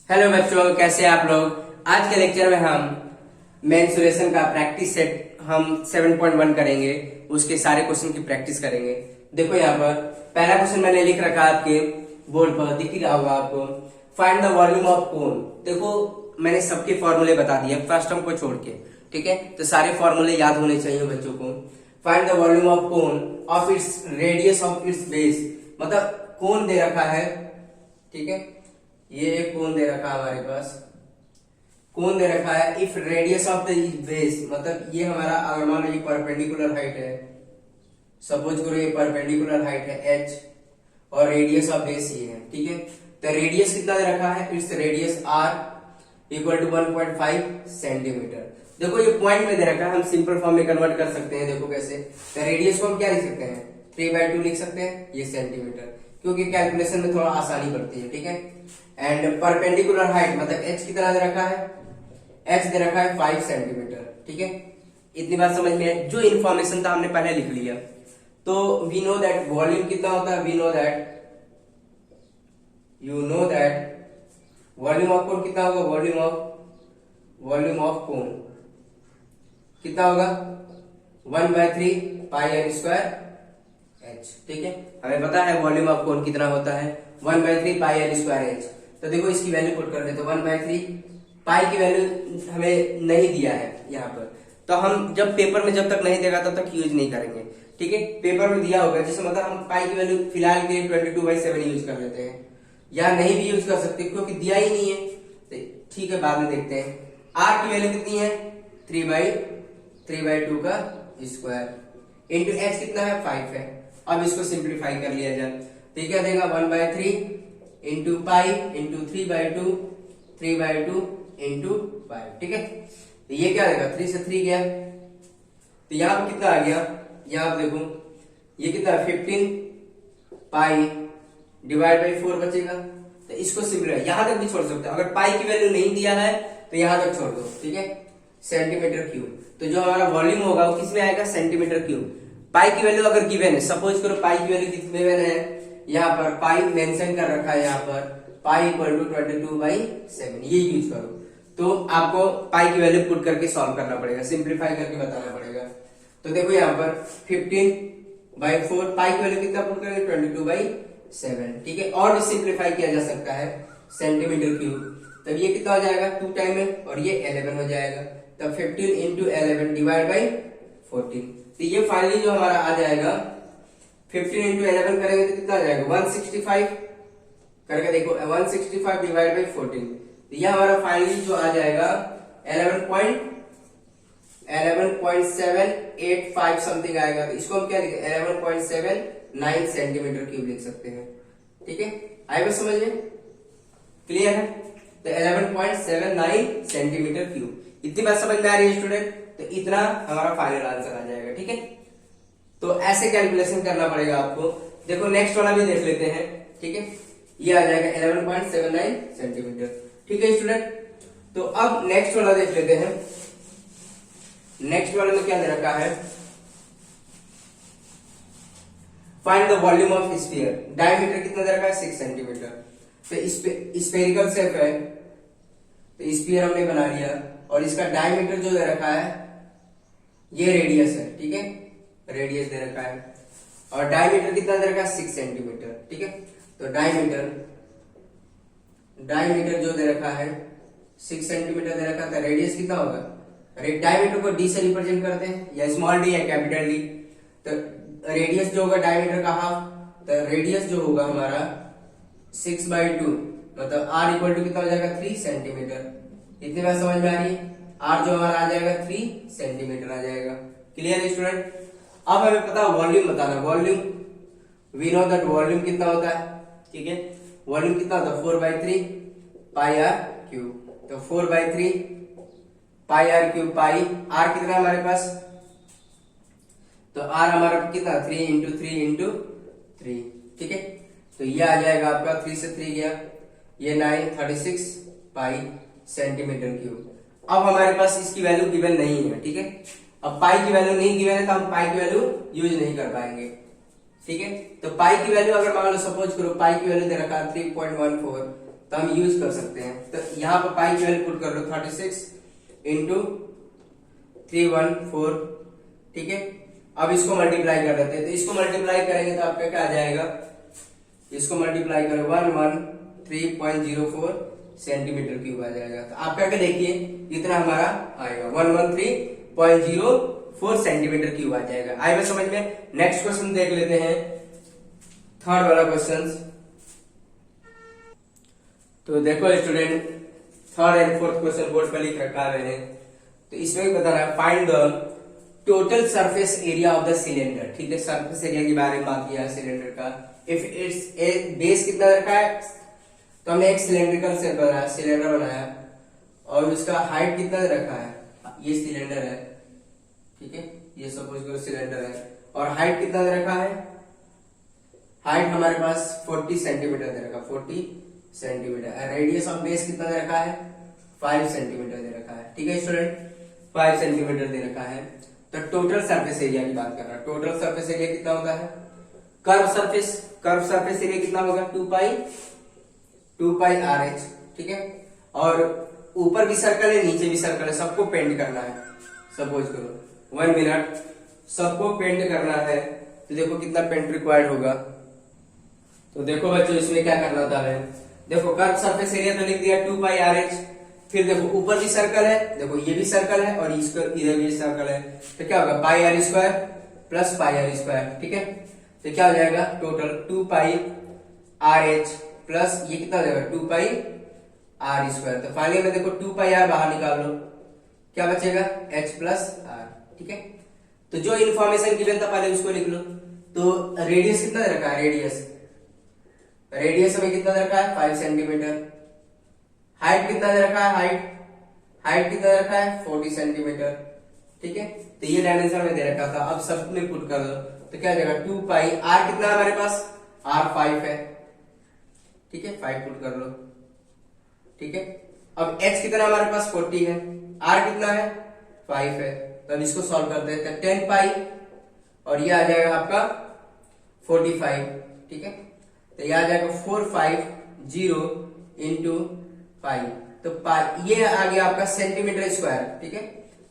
Hello बच्चों, कैसे हैं आप लोग। आज के लेक्चर में हम मेंसुरेशन का प्रैक्टिस सेट हम 7.1 करेंगे। उसके सारे क्वेश्चन की प्रैक्टिस करेंगे। देखो यहाँ पर पहला क्वेश्चन मैंने लिख रखा है आपके बोर्ड पर, दिख ही रहा होगा आपको। फाइंड द वॉल्यूम ऑफ कोन। देखो मैंने सबके फॉर्मूले बता दिए फर्स्ट टर्म को छोड़ के, ठीक है। तो सारे फॉर्मूले याद होने चाहिए बच्चों को। Find the volume of cone of its radius of its base. मतलब कोन दे रखा है, ठीक है। ये एक कोन दे रखा है हमारे पास, कोन दे रखा है। If radius of the base, मतलब ये हमारा अगर मान लो ये परपेंडिकुलर हाइट है, सपोज करो ये परपेंडिकुलर हाइट है h और रेडियस ऑफ बेस ये है, ठीक है। तो रेडियस कितना दे रखा है, its radius r equal to 1.5 centimetre. देखो ये पॉइंट में दे रखा है, हम सिंपल फॉर्म में कन्वर्ट कर सकते हैं। देखो कैसे, तो रेडियस को हम क्या लिख सकते हैं, 3/2 लिख सकते हैं, ये सेंटीमीटर, क्योंकि कैलकुलेशन में थोड़ा आसानी पड़ती है, ठीक है। एंड परपेंडिकुलर हाइट मतलब h कितना दे रखा है, h दे रखा है 5 सेंटीमीटर, ठीक है। इतनी बात समझ में, जो इन्फॉर्मेशन था हमने पहले लिख लिया। तो वी नो दैट वॉल्यूम कितना होता है, we know that, you know that volume of cone कितना होगा, वॉल्यूम ऑफ कोन कितना होगा 1/3 पाई r स्क्वायर h, ठीक है। हमें पता है वॉल्यूम ऑफ कोन कितना होता है 1/3 पाई r स्क्वायर h। तो देखो इसकी वैल्यू पुट कर दे, तो 1/3 पाई की वैल्यू हमें नहीं दिया है यहाँ पर, तो हम जब पेपर में जब तक नहीं देगा तब तक यूज नहीं करेंगे, ठीक है। पेपर में दिया होगा, जैसे मतलब हम पाई की वैल्यू फिलहाल के लिए 22/7 यूज कर लेते हैं, या नहीं भी यूज कर सकते क्योंकि दिया ही नहीं है, तो ठीक है बाद में देखते हैं। r की वैल्यू कितनी है 3/2 का स्क्वायर इंटू h कितना है 5 है। अब इसको सिंप्लीफाई कर लिया जाए, तो क्या देगा 1/3 इंटू पाई इंटू 3/2 इंटू 5, ठीक है। तो ये क्या देगा 3 से 3 गया, तो यहाँ पर कितना आ गया, यहाँ पर देखो ये कितना 15 पाई डिवाइड बाई 4 बचेगा। तो इसको सिंपल यहां तक भी छोड़ सकते हो, अगर पाई की वैल्यू नहीं दिया है तो यहां तक छोड़ दो, ठीक है। सेंटीमीटर क्यूब, तो जो हमारा वॉल्यूम होगा वो किसमें आएगा, सेंटीमीटर क्यूब। पाई की वैल्यू अगर गिवन है, सपोज करो पाई की वैल्यू कितनी गिवन है, यहाँ पर पाई मेंशन कर रखा है, यहाँ पर पाई इक्वल टू 22/7, ये यूज करो। तो आपको पाई की वैल्यू पुट करके सॉल्व करना पड़ेगा, सिंप्लीफाई करके बताना पड़ेगा। तो देखो यहाँ पर 15/4 पाई की वैल्यू कितना पुट करेंगे 22/7, ठीक है। और भी सिंप्लीफाई किया जा सकता है सेंटीमीटर क्यूब, तब ये कितना हो जाएगा 2 टाइम में, और ये 11 हो जाएगा। तब 15 इंटू 11 डिवाइड बाई 14, तो ये फाइनली जो हमारा आ जाएगा 15 इंटू 11 करेंगे तो कितना आ जाएगा 165 करके देखो 165 डिवाइड बाई 14, तो ये हमारा फाइनली जो आ जाएगा 11.785 समथिंग आएगा। तो इसको हम क्या लिखें 11.79 सेंटीमीटर क्यूब लिख सकते हैं, ठीक है। आएगा समझ में, क्लियर है। तो 11.79 सेंटीमीटर क्यूब, इतनी बात समझ में आ रही है स्टूडेंट, तो इतना हमारा फाइनल आंसर आ जाएगा, ठीक है। तो ऐसे कैलकुलेशन करना पड़ेगा आपको। देखो नेक्स्ट वाला भी देख लेते हैं, ठीक है। ये आ जाएगा 11.79 सेंटीमीटर, ठीक है स्टूडेंट। तो अब नेक्स्ट वाला देख लेते हैं। नेक्स्ट वाले में क्या दे रखा है, find the volume of sphere. Diameter कितना दे रखा है 6 सेंटीमीटर। तो स्फेरिकल शेप है, तो स्फीयर हमने बना लिया, और इसका डायमीटर जो दे रखा है ये रेडियस है, ठीक है, रेडियस दे रखा है, और डायमीटर कितना दे रखा है 6 सेंटीमीटर, ठीक है। तो डायमीटर जो दे रखा है 6 सेंटीमीटर दे रखा था, रेडियस कितना होगा, डायमीटर को डी से रिप्रेजेंट करते हैं, या स्मॉल डी या कैपिटल डी। तो रेडियस जो होगा डायमीटर का हाफ, तो रेडियस जो होगा हमारा 6/2, मतलब r इक्वल टू कितना हो जाएगा 3 सेंटीमीटर। इतनी बात समझ में आ रही है, r जो हमारा आ जाएगा 3 सेंटीमीटर आ जाएगा, क्लियर है स्टूडेंट। अब हमें पता वॉल्यूम बताना, volume we know that volume कितना होता है, ठीक है। वॉल्यूम कितना होता है 4/3 पाई r क्यूब। तो 4/3 पाई r क्यूब, पाई r कितना है हमारे पास, तो r हमारा कितना 3 इंटू 3 इंटू 3, ठीक है। तो ये आ जाएगा आपका 3 से 3 गया, ये 936 पाई सेंटीमीटर क्यूब। अब हमारे पास इसकी वैल्यू गिवन नहीं है, ठीक है। अब पाई की वैल्यू नहीं गिवन है तो हम पाई की वैल्यू यूज नहीं कर पाएंगे, ठीक है। तो पाई की वैल्यू अगर मान लो सपोज करो पाई की वैल्यू दे रखा है 3.14, तो हम यूज कर सकते हैं। तो यहाँ पर पाई की वैल्यू पुट कर लो 36 इंटू 314, ठीक है। अब इसको मल्टीप्लाई कर देते हैं, तो इसको मल्टीप्लाई करेंगे तो आपका क्या आ जाएगा, इसको मल्टीप्लाई करो 113.04 सेंटीमीटर क्यूब आ जाएगा। तो आप क्या देखिए इतना हमारा आएगा 113.04 सेंटीमीटर क्यूब आ जाएगा। आएगा समझ में। नेक्स्ट क्वेश्चन देख लेते हैं, थर्ड वाला क्वेश्चन। तो देखो student, third and fourth question board पर लिख रखा है मैंने। तो इसमें बताना है find the total surface area of the cylinder, ठीक है। सरफेस एरिया के बारे में बात किया है सिलेंडर का। इफ इट्स बेस कितना रखा है, तो हमने एक सिलेंड्रिकल सिलेंडर बनाया और उसका हाइट कितना रखा है, ये सिलेंडर है, ठीक है, ये सपोज करो सिलेंडर है, और हाइट कितना दे रखा है, हाइट हमारे पास 40 सेंटीमीटर दे रखा है, 40 सेंटीमीटर। रेडियस ऑफ बेस कितना दे रखा है, 5 सेंटीमीटर दे रखा है, ठीक है स्टूडेंट, 5 सेंटीमीटर दे रखा है। तो टोटल सरफेस एरिया की बात कर रहा है। टोटल सरफेस एरिया कितना होता है, कर्व सरफेस एरिया कितना होगा 2 पाई RH, ठीक है। और ऊपर भी सर्कल है, नीचे भी सर्कल है, सबको पेंट करना है। सपोज करो 1 मिनट, सबको पेंट करना है, तो देखो कितना पेंट रिक्वायर्ड होगा। तो देखो बच्चों इसमें क्या करना था हमें, देखो कर्व सरफेस एरिया तो लिख दिया 2 पाई RH, फिर देखो ऊपर भी सर्कल है, देखो ये भी सर्कल है और इसको इधर भी सर्कल है, तो क्या होगा पाई R square plus pi R square, ठीक है। तो क्या हो जाएगा टोटल 2 पाई RH प्लस ये कितना हो जाएगा 2 पाई R स्क्वायर। तो फाइनली में देखो 2 पाई R बाहर निकाल लो, क्या बचेगा H प्लस R, ठीक है। तो जो इन्फॉर्मेशन गिवन था पहले उसको लिख लो। तो रेडियस कितना दे रखा है, रेडियस हमें कितना दे रखा है 5 सेंटीमीटर। हाइट कितना दे रखा है, हाइट कितना दे रखा है 40 सेंटीमीटर, ठीक है। तो ये डायमेंशन में दे रखा था, अब सब में पुट कर दो, तो क्या हो जाएगा 2 पाई R कितना है हमारे पास, R 5 है, ठीक है, 5 पुट कर लो, ठीक है। अब H कितना हमारे पास 40 है, R कितना है 5 है, तो अब इसको सॉल्व करते हैं। 10 पाई और ये आ जाएगा आपका 45, ठीक है। तो ये आ जाएगा 450 इंटू पाई, तो ये आ गया आपका सेंटीमीटर स्क्वायर, ठीक है,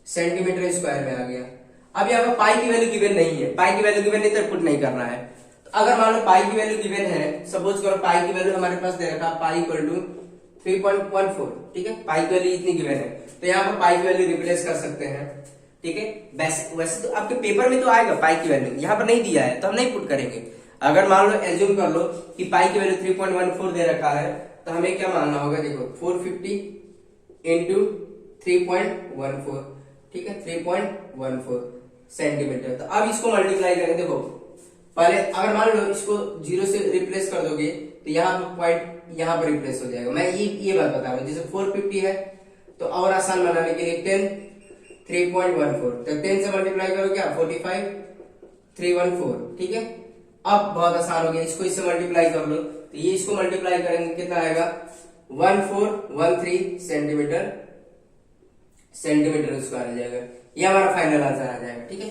सेंटीमीटर स्क्वायर में आ गया। अब यहाँ पर पाई की वैल्यू गिवन नहीं है, पाई की वैल्यू गिवन नहीं तो पुट नहीं करना है। तो अगर मान लो पाई की वैल्यू गिवन है, सपोज करो पाई की वैल्यू हमारे पास दे रखा पाई इक्वल टू 3.14, ठीक है, पाई की वैल्यू इतनी गिवन है, तो यहाँ पर पाई की वैल्यू रिप्लेस कर सकते हैं, ठीक है। वैसे तो आपके पेपर में तो आएगा पाई की वैल्यू, यहाँ पर नहीं दिया है तो हम नहीं पुट करेंगे। अगर मान लो एज्यूम कर लो कि पाई की वैल्यू 3.14 दे रखा है, तो हमें क्या मानना होगा, देखो 450 इंटू 3.14, ठीक है, 3.14 सेंटीमीटर। तो अब इसको मल्टीप्लाई करें, देखो पहले अगर मान लो इसको 0 से रिप्लेस कर दोगे तो यहाँ पर पॉइंट यहाँ पर रिप्लेस हो जाएगा। मैं ये बात बता रहा हूँ, जैसे 450 है तो और आसान बनाने के लिए 10 3.14, तो 10 से मल्टीप्लाई करो क्या 45 314, ठीक है। अब बहुत आसान हो गया, इसको इससे मल्टीप्लाई कर लो, तो ये इसको मल्टीप्लाई करेंगे कितना आएगा 1413 सेंटीमीटर स्क्वायर आ जाएगा। ये हमारा फाइनल आंसर आ जाएगा, ठीक है।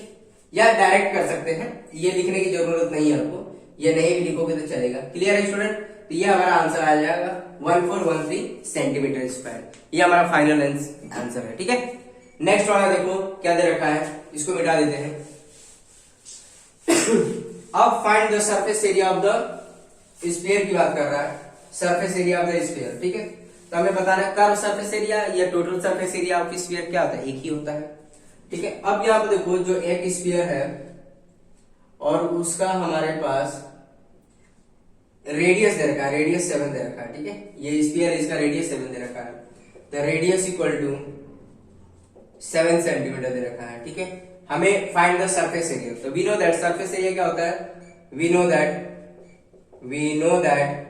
या डायरेक्ट कर सकते हैं, ये लिखने की जरूरत नहीं है आपको, ये नहीं भी लिखोगे तो चलेगा। क्लियर है स्टूडेंट। तो ये हमारा आंसर आ जाएगा 1413 सेंटीमीटर स्क्वायर, ये हमारा फाइनल आंसर है, ठीक है। नेक्स्ट वाला देखो क्या दे रखा है, इसको मिटा देते हैं। अब find the surface area of the sphere की बात कर रहा है, surface area of the sphere, ठीक है। तो हमें बताना है कर्व सरफेस एरिया या total surface area of sphere क्या होता है, एक ही होता है, ठीक है। अब यहाँ पे देखो जो एक स्फीयर है और उसका हमारे पास रेडियस दे रखा है, रेडियस 7 दे रखा है, ठीक है। ये स्फीयर है, इसका रेडियस 7 दे रखा है, तो रेडियस इक्वल टू 7 सेंटीमीटर दे रखा है, ठीक है। हमें फाइंड द सरफेस एरिया, तो we know that surface area क्या होता है, we know that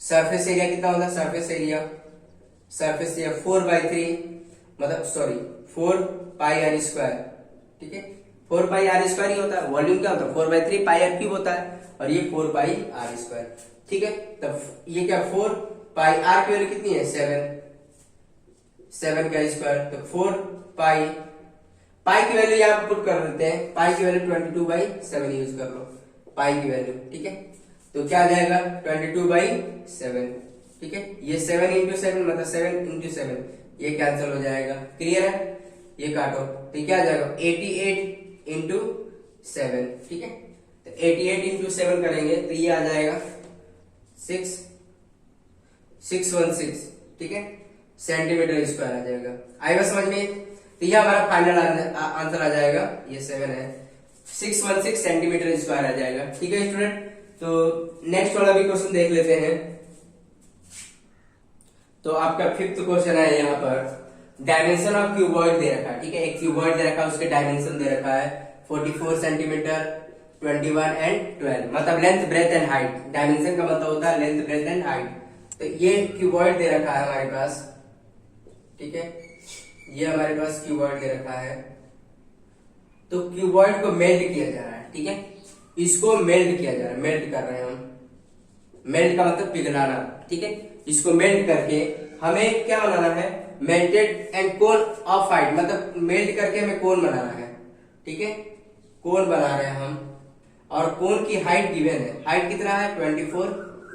surface area कितना होता है, सरफेस एरिया 4/3 मतलब सॉरी 4 पाई R स्क्वायर, ठीक है। 4 पाई R स्क्वायर ही होता है, वॉल्यूम क्या होता है 4/3 पाई R क्यूब होता है, और ये 4 पाई R स्क्वायर, ठीक है। तब ये क्या 4 पाई R की वैल्यू कितनी है 7 का स्क्वायर, तो 4 पाई की वैल्यू यहाँ पुट कर देते हैं, पाई की वैल्यू 22/7 यूज कर लो पाई की वैल्यू, ठीक है। तो क्या आ जाएगा 22/7, ठीक है। ये 7 इंटू 7 मतलब 7 इंटू 7, ये कैंसिल हो जाएगा, क्लियर है। ये काटो तो क्या आ जाएगा 88 इंटू 7, ठीक है। तो 88 इंटू 7 करेंगे तो ये आ जाएगा 616, ठीक है, सेंटीमीटर स्क्वायर आ जाएगा। आएगा समझ में। तो ये हमारा फाइनल आंसर आ जाएगा, ये 7 है, 616 सेंटीमीटर स्क्वायर आ जाएगा, ठीक है स्टूडेंट। तो नेक्स्ट वाला भी क्वेश्चन देख लेते हैं। तो आपका 5th क्वेश्चन है, यहाँ पर डायमेंशन ऑफ क्यूबॉइड दे रखा है, ठीक है। एक क्यूबॉइड दे रखा है, उसके डायमेंशन दे रखा है 44 सेंटीमीटर, 21 एंड 12, मतलब length breadth and height. Dimension का मतलब होता है लेंथ ब्रेथ एंड हाइट। तो ये क्यूबॉइड दे रखा है हमारे पास, ठीक है, ये हमारे पास क्यूबॉइड दे रखा है। तो क्यूबॉइड को मेल्ट किया जा रहा है, ठीक है, इसको मेल्ट किया जा रहा है, मेल्ट कर रहे हैं हम। मेल्ट का मतलब पिघलाना, ठीक है। इसको मेल्ट करके हमें क्या बनाना है, melted and cone of height, मतलब मेल्ट करके हमें कोन बनाना है, ठीक है, कोन बना रहे हैं हम। और कोन की हाइट गिवन है, हाइट कितना है 24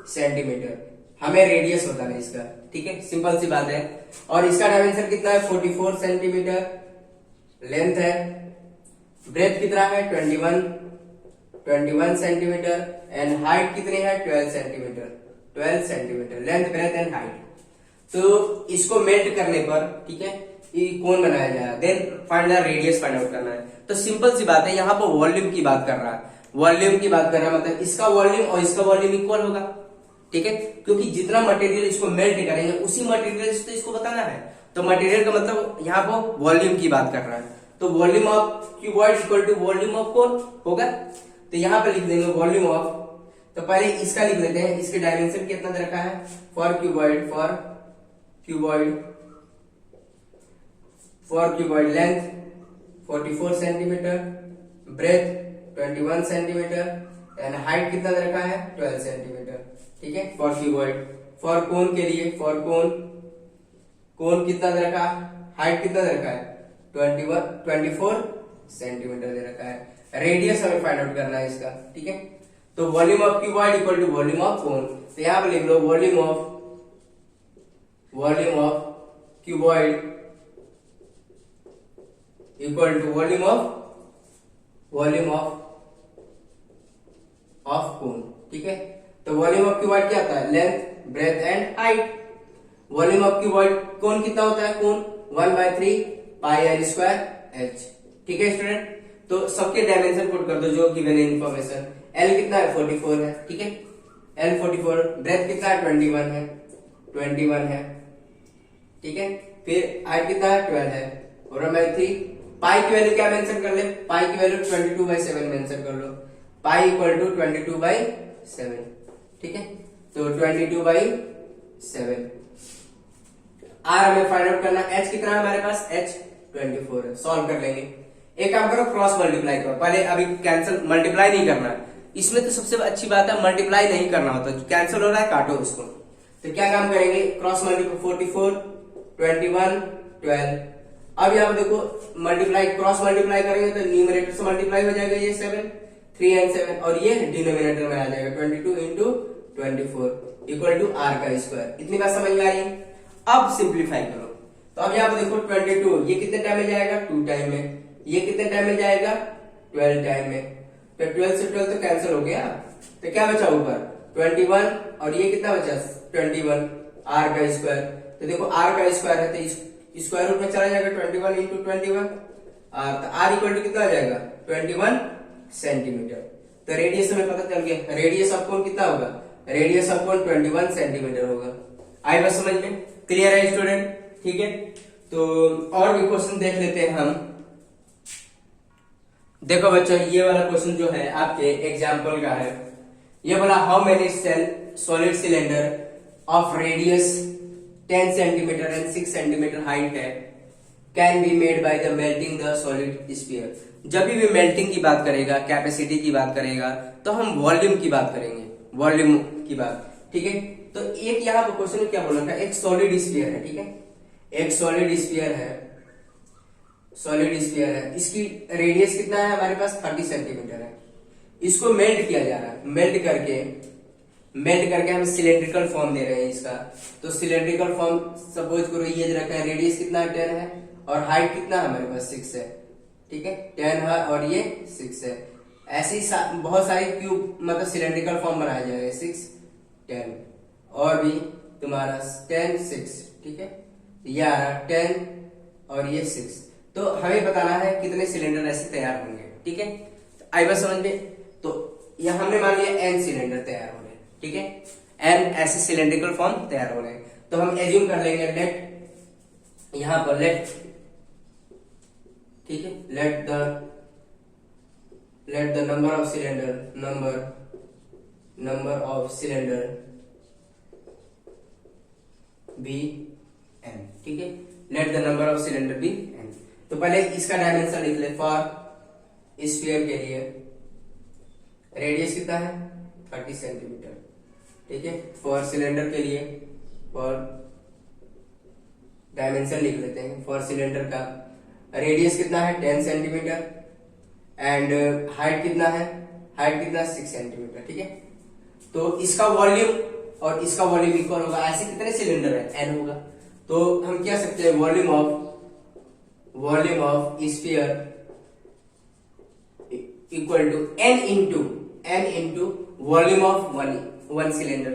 सेंटीमीटर, हमें रेडियस होता है इसका, ठीक है, सिंपल सी बात है। और इसका डायमेंशन कितना है 44 सेंटीमीटर, लेंथ है, ब्रेथ कितना है 21 सेंटीमीटर एंड हाइट कितनी है 12 centimetre, length breadth and height. तो इसको मेल्ट करने पर, ठीक है, ये कोन बनाया जाएगा। Then find the radius find out करना है। तो सिंपल सी बात है, यहाँ पर वॉल्यूम की बात कर रहा है, वॉल्यूम की बात कर रहा है, मतलब इसका वॉल्यूम और इसका वॉल्यूम इक्वल होगा, ठीक है, क्योंकि जितना मटेरियल इसको मेल्ट करेंगे उसी मटेरियल से तो इसको बताना है। तो मटेरियल का मतलब यहाँ पर वॉल्यूम की बात कर रहा है। तो volume of cuboid equal to volume of cone होगा। तो यहाँ पे लिख देंगे वॉल्यूम ऑफ, तो पहले इसका लिख लेते हैं, इसके डायमेंशन कितना दे रखा है for cuboid length 44 centimetre, breadth 21 centimetre and height कितना दे रखा है 12 सेंटीमीटर, ठीक है, फॉर क्यूबॉइड। फॉर कोन के लिए, फॉर कोन कितना दे रखा है, हाइट कितना दे रखा है 24 सेंटीमीटर दे रखा है। रेडियस हमें फाइंड आउट करना है इसका, ठीक है। तो volume of cuboid equal to volume of cone. तो यहां पर लिख लो volume of cuboid equal to volume of cone, ठीक है। तो वॉल्यूम ऑफ क्यूबॉइड क्या होता है, length breadth and height. Volume of cuboid cone कितना होता है, cone 1/3 pi r square h, ठीक है स्टूडेंट। तो सबके डायमेंशन पुट कर दो जो गिवन है इन्फॉर्मेशन। L कितना है 44 है, ठीक है, L 44, ब्रेथ कितना है 21 है, ठीक है, फिर हाइट कितना है 12 है, और 1/3 पाई की वैल्यू क्या मेंशन कर ले, पाई की वैल्यू 22/7 मेंशन कर लो, पाई इक्वल टू 22/7, ठीक है। तो 22/7 आर हमें फाइंड आउट करना, एच कितना है हमारे पास, एच 24 है, सॉल्व कर लेंगे। एक काम करो क्रॉस मल्टीप्लाई करो, पहले अभी कैंसिल मल्टीप्लाई नहीं करना है इसमें। तो सबसे अच्छी बात है मल्टीप्लाई नहीं करना होता, कैंसिल हो रहा है काटो उसको। तो क्या काम करेंगे, क्रॉस मल्टीप्लाई 44 21 12। अब यहाँ देखो मल्टीप्लाई, क्रॉस मल्टीप्लाई करेंगे तो न्यूमरेटर से मल्टीप्लाई हो जाएगा, ये 7 3 and 7, और ये डिनोमिनेटर में आ जाएगा 22 into 24 इक्वल टू r का स्क्वायर। इतनी बात समझ में आ रही है। अब सिंप्लीफाई करो, तो अब यहाँ पे देखो 22 ये कितने टाइम में जाएगा 2 टाइम में, ये कितने टाइम में जाएगा 12 टाइम में। तो 12 से 12 तो कैंसिल हो गया, तो क्या बचा ऊपर 21, और ये कितना बचा 21 r का स्क्वायर। तो देखो r का स्क्वायर है तो स्क्वायर रूट में चला जाएगा 21 into 21 तो r इक्वल टू कितना आ जाएगा 21 सेंटीमीटर। तो रेडियस हमें पता चल गया, रेडियस ऑफ कोन कितना होगा, रेडियस ऑफ कोन 21 सेंटीमीटर होगा। आई बात समझ में, क्लियर है स्टूडेंट, ठीक है। तो और भी क्वेश्चन देख लेते हैं हम। देखो बच्चों ये वाला क्वेश्चन जो है आपके एग्जाम्पल का है, ये बोला how many solid cylinder of radius 10 centimetre and 6 centimetre height है can be made by the melting the solid sphere. जब भी मेल्टिंग की बात करेगा, कैपेसिटी की बात करेगा, तो हम वॉल्यूम की बात करेंगे, वॉल्यूम की बात, ठीक है। तो एक यहाँ पर क्वेश्चन क्या बोला था, एक सॉलिड स्फीयर है, ठीक है, एक सॉलिड स्फीयर है, इसकी रेडियस कितना है हमारे पास 30 सेंटीमीटर है। इसको मेल्ट किया जा रहा है, मेल्ट करके मेल्ट करके हम सिलेंड्रिकल फॉर्म दे रहे हैं इसका। तो सिलेंड्रिकल फॉर्म सपोज करो ये रखा है, रेडियस कितना है 10 है और हाइट कितना है हमारे पास 6 है, ठीक है 10 है और ये 6 है। ऐसे ही बहुत सारे क्यूब मतलब सिलेंड्रिकल फॉर्म बनाया जाएगा 6 10 और भी तुम्हारा 10 6, ठीक है ये आ रहा 10 और ये 6। तो हमें बताना है कितने सिलेंडर ऐसे तैयार होंगे, ठीक है आई बात समझ में। तो यह हमने मान लिया n सिलेंडर तैयार हो रहे हैं, ठीक है n ऐसे सिलेंड्रिकल फॉर्म तैयार हो रहे हैं। तो हम एज्यूम कर लेंगे लेट यहां पर लेट, ठीक है let the number of cylinder be n, ठीक है let the number of cylinder be n। तो पहले इसका डायमेंशन लिख ले। फॉर स्फीयर के लिए रेडियस कितना है 30 सेंटीमीटर, ठीक है फॉर सिलेंडर के लिए फॉर डायमेंशन लिख लेते हैं। फॉर सिलेंडर का रेडियस कितना है 10 सेंटीमीटर एंड हाइट कितना है, हाइट कितना 6 सेंटीमीटर, ठीक है। तो इसका वॉल्यूम और इसका वॉल्यूम इक्वल होगा। ऐसे कितने सिलेंडर है n होगा। तो हम क्या सकते हैं volume of sphere equal to n into volume of one cylinder,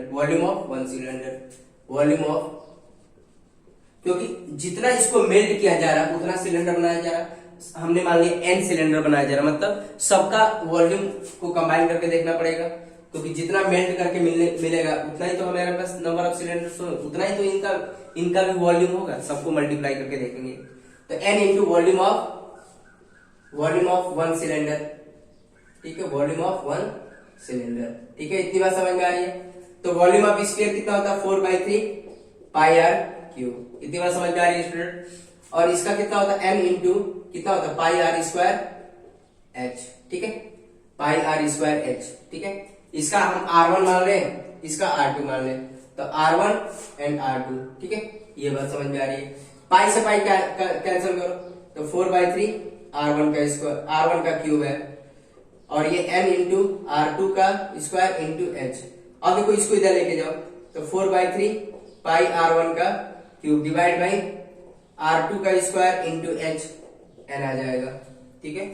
volume of क्योंकि जितना इसको मेल्ट किया जा रहा है उतना सिलेंडर बनाया जा रहा है। हमने मान लिया n सिलेंडर बनाया जा रहा है, मतलब सबका वॉल्यूम को कंबाइन करके देखना पड़ेगा क्योंकि जितना मेल्ट करके मिलेगा उतना ही तो हमारे पास नंबर ऑफ सिलेंडर, उतना ही तो इनका भी वॉल्यूम होगा, सबको मल्टीप्लाई करके देखेंगे। तो n into volume of one cylinder, ठीक है वॉल्यूम ऑफ वन सिलेंडर, ठीक है इतनी बात समझ में आ रही है। तो वॉल्यूम ऑफ स्फीयर कितना होता है 4/3 पाई आर क्यूब, इतनी बात समझ में आ रही है स्टूडेंट। और इसका कितना होता है n इंटू कितना होता है पाई आर स्क्वायर h, ठीक है पाई आर स्क्वायर h, ठीक है। इसका हम r1 मान लें, इसका r2 मान लें, तो r1 एंड r2, ठीक है ये बात समझ में आ रही है। पाई से पाई कैंसिल करो तो 4/3 r1 का स्क्वायर, r1 का क्यूब है और ये n इंटू r2 का स्क्वायर इंटू h। अब देखो इसको इधर लेके जाओ तो 4/3 पाई r1 का क्यूब डिवाइड बाई r2 का स्क्वायर इंटू h n आ जाएगा, ठीक है।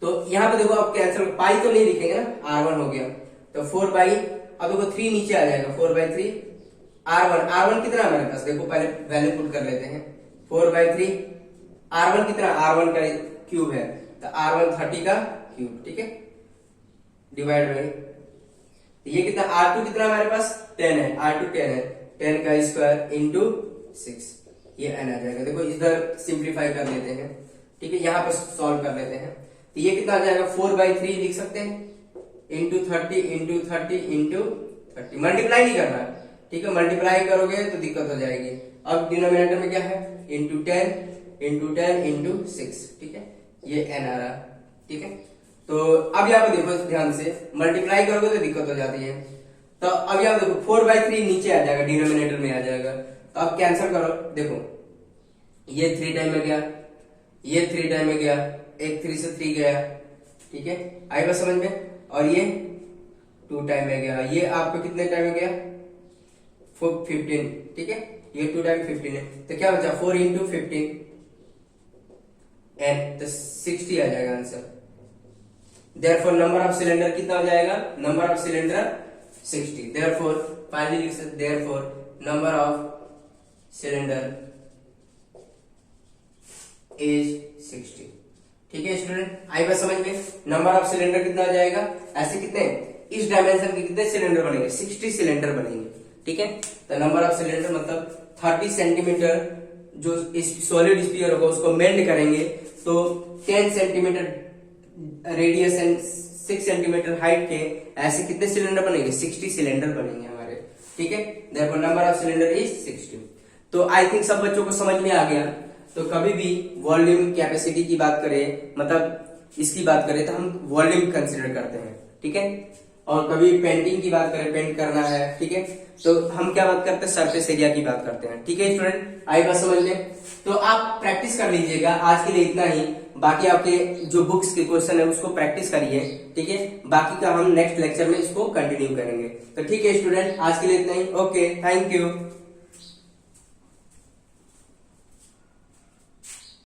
तो यहां पे देखो अब कैंसिल, पाई तो नहीं लिखेंगे ना, r1 हो गया तो 4 बाई, अब देखो 3 नीचे आ जाएगा 4/3 r1 कितना हमारे पास देखो पहले वैल्यू पुट कर लेते हैं। 4/3 r1 कितना, r1 का क्यूब है तो r1 30 का क्यूब, ठीक है डिवाइड बाई ये कितना r2 कितना हमारे पास 10 है, r2 10 है, 10 का स्क्वायर इंटू 6 ये n आ जाएगा। देखो इधर सिंप्लीफाई कर लेते हैं, ठीक है यहाँ पे सॉल्व कर लेते हैं तो ये कितना आ जाएगा 4/3 लिख सकते हैं इंटू 30 इंटू 30 इंटू 30, मल्टीप्लाई नहीं करना, ठीक है मल्टीप्लाई करोगे तो दिक्कत हो जाएगी। अब डिनोमिनेटर में क्या है इंटू 10 इंटू 6, ठीक है ये n आ रहा, ठीक है। तो अब यहाँ पे देखो ध्यान से मल्टीप्लाई करोगे तो दिक्कत हो जाती है। तो अब यहाँ देखो 4/3 नीचे आ जाएगा, डिनोमिनेटर में आ जाएगा। तो अब कैंसिल करो, देखो ये 3 टाइम में गया, ये 3 टाइम में गया, एक 3 से 3 गया, ठीक है आई बात समझ में। और ये 2 टाइम में गया, ये आपको कितने टाइम में गया 15, ठीक है ये 2 टाइम 15 है तो क्या बचा 4 इंटू 15 एंड 60 आ जाएगा answer. Therefore number of cylinder कितना हो जाएगा, number of cylinder 60। Therefore finally लिख सकते therefore number of cylinder is 60, ठीक है स्टूडेंट आई बात समझ में। नंबर ऑफ सिलेंडर कितना आ जाएगा, ऐसे कितने इस डायमेंशन के कितने सिलेंडर बनेंगे 60 सिलेंडर बनेंगे, ठीक है। तो नंबर ऑफ सिलेंडर मतलब 30 सेंटीमीटर जो सॉलिड स्फीयर होगा उसको मेल्ट करेंगे तो 10 centimetre radius and 6 centimetre height के ऐसे कितने सिलेंडर बनेंगे 60 सिलेंडर बनेंगे हमारे, ठीक है। Therefore number of cylinder is 60। तो आई थिंक सब बच्चों को समझ में आ गया। तो कभी भी वॉल्यूम कैपेसिटी की बात करें, मतलब इसकी बात करें तो हम वॉल्यूम कंसिडर करते हैं, ठीक है। और कभी पेंटिंग की बात करें, पेंट करना है, ठीक है, तो हम क्या बात करते हैं सरफेस एरिया की बात करते हैं, ठीक है स्टूडेंट आई बात समझ लें। तो आप प्रैक्टिस कर लीजिएगा, आज के लिए इतना ही। बाकी आपके जो बुक्स के क्वेश्चन है उसको प्रैक्टिस करिए, ठीक है। बाकी का हम नेक्स्ट लेक्चर में इसको कंटिन्यू करेंगे। तो ठीक है स्टूडेंट, आज के लिए इतना ही। Okay, thank you.